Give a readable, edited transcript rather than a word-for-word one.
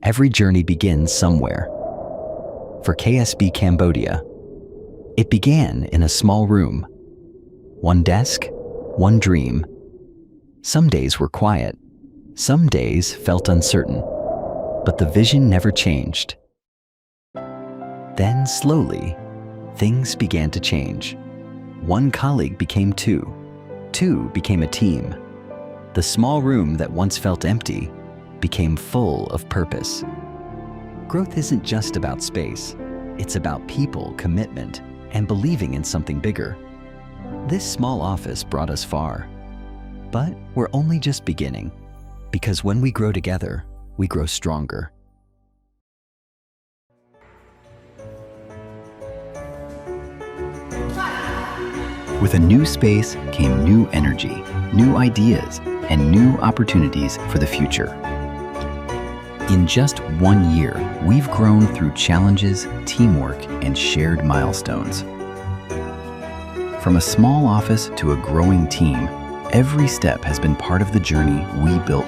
Every journey begins somewhere. For KSB Cambodia, it began in a small room. One desk, one dream. Some days were quiet. Some days felt uncertain. But the vision never changed. Then, slowly, things began to change. One colleague became two. Two became a team. The small room that once felt empty became full of purpose. Growth isn't just about space. It's about people, commitment, and believing in something bigger. This small office brought us far. But we're only just beginning. Because when we grow together, we grow stronger. With a new space came new energy, new ideas, and new opportunities for the future. In just 1 year, we've grown through challenges, teamwork, and shared milestones. From a small office to a growing team, every step has been part of the journey we built.